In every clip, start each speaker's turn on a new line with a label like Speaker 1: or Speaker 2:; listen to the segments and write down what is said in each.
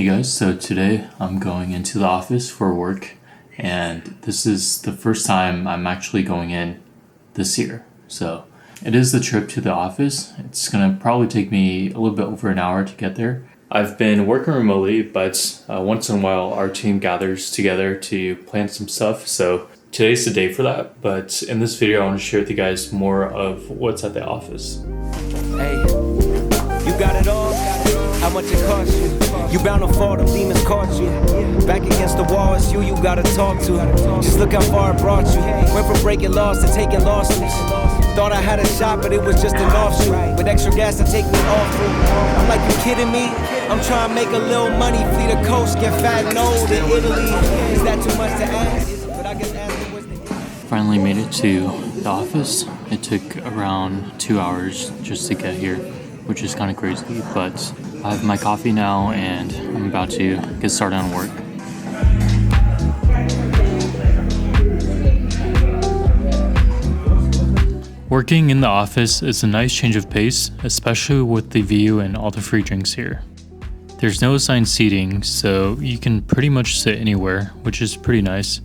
Speaker 1: guys, so today I'm going into the office for work, and this is the first time I'm actually going in this year. So it is the trip to the office. It's gonna probably take me a little bit over an hour to get there. I've been working remotely, but once in a while our team gathers together to plan some stuff. So today's the day for that, but in this video I want to share with you guys more of what's at the office.
Speaker 2: Hey, you got it all. How much it cost you? You bound to fall, them demons caught you. Back against the wall, it's you gotta talk to. Just look how far it brought you. Went from breaking laws to taking lawsuits. Thought I had a shot, but it was just an offshoot. With extra gas to take me off route. I'm like, you kidding me? I'm trying to make a little money, flee the coast, get fat and old in Italy. Is that too much to ask? But I guess asking was the...
Speaker 1: Finally made it to the office. It took around 2 hours just to get here, which is kind of crazy, but I have my coffee now and I'm about to get started on work. Working in the office is a nice change of pace, especially with the view and all the free drinks here. There's no assigned seating, so you can pretty much sit anywhere, which is pretty nice.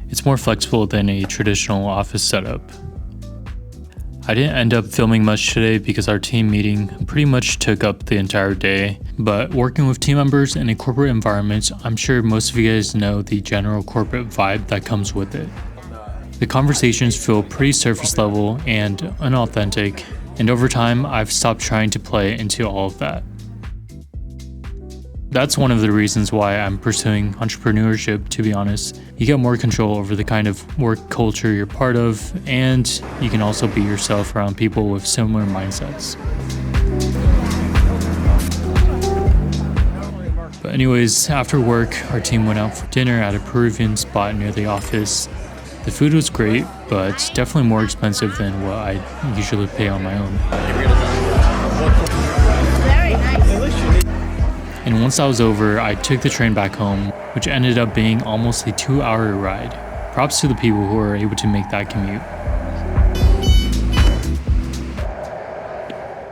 Speaker 1: It's more flexible than a traditional office setup. I didn't end up filming much today because our team meeting pretty much took up the entire day, but working with team members in a corporate environment, I'm sure most of you guys know the general corporate vibe that comes with it. The conversations feel pretty surface level and unauthentic, and over time I've stopped trying to play into all of that. That's one of the reasons why I'm pursuing entrepreneurship, to be honest. You get more control over the kind of work culture you're part of, and you can also be yourself around people with similar mindsets. But anyways, after work, our team went out for dinner at a Peruvian spot near the office. The food was great, but definitely more expensive than what I usually pay on my own. And once that was over, I took the train back home, which ended up being almost a 2-hour ride. Props to the people who were able to make that commute.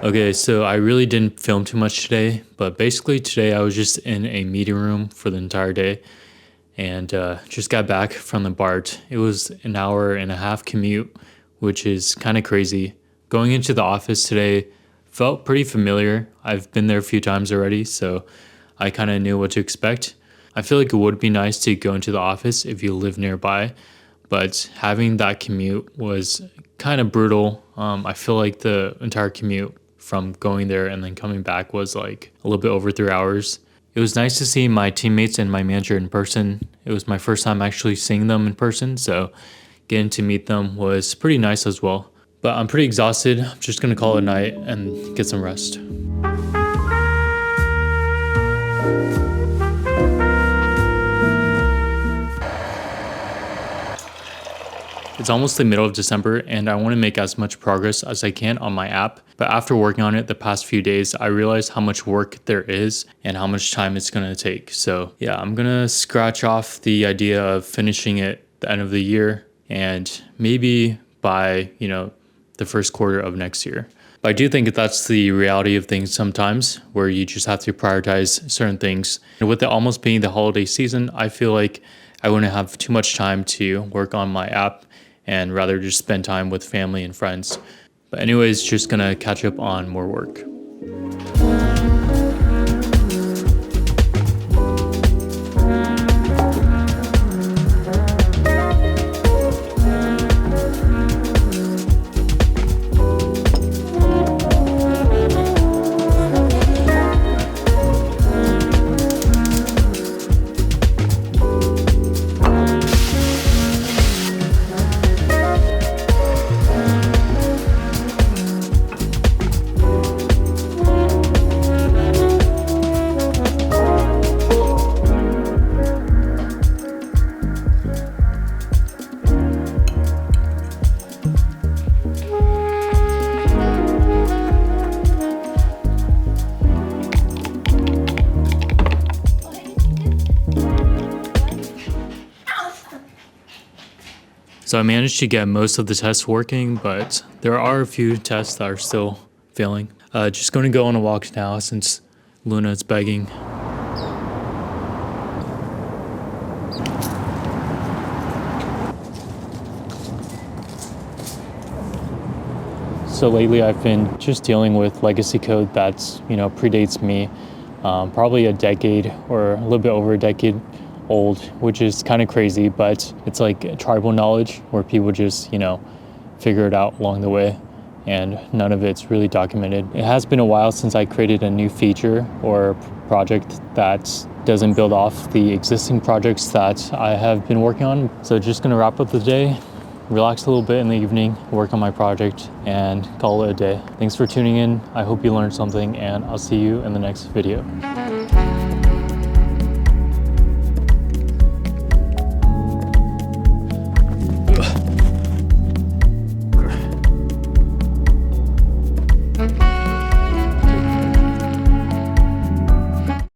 Speaker 1: Okay, so I really didn't film too much today, but basically today I was just in a meeting room for the entire day and just got back from the BART. It was an 1.5-hour commute, which is kind of crazy. Going into the office today felt pretty familiar. I've been there a few times already, so I kind of knew what to expect. I feel like it would be nice to go into the office if you live nearby, but having that commute was kind of brutal. I feel like the entire commute from going there and then coming back was like a little bit over 3 hours. It was nice to see my teammates and my manager in person. It was my first time actually seeing them in person, so getting to meet them was pretty nice as well. But I'm pretty exhausted. I'm just gonna call it a night and get some rest. It's almost the middle of December and I want to make as much progress as I can on my app, but after working on it the past few days, I realized how much work there is and how much time it's going to take. So yeah, I'm going to scratch off the idea of finishing it at the end of the year and maybe by, the first quarter of next year. But I do think that's the reality of things sometimes, where you just have to prioritize certain things. And with it almost being the holiday season, I feel like I wouldn't have too much time to work on my app and rather just spend time with family and friends. But anyways, just gonna catch up on more work. So I managed to get most of the tests working, but there are a few tests that are still failing. Just going to go on a walk now since Luna is begging. So lately I've been just dealing with legacy code that's, predates me, probably a decade or a little bit over a decade old, which is kind of crazy, but it's like tribal knowledge where people just, figure it out along the way, and none of it's really documented. It has been a while since I created a new feature or project that doesn't build off the existing projects that I have been working on. So just gonna wrap up the day, relax a little bit in the evening, work on my project, and call it a day. Thanks for tuning in. I hope you learned something, and I'll see you in the next video.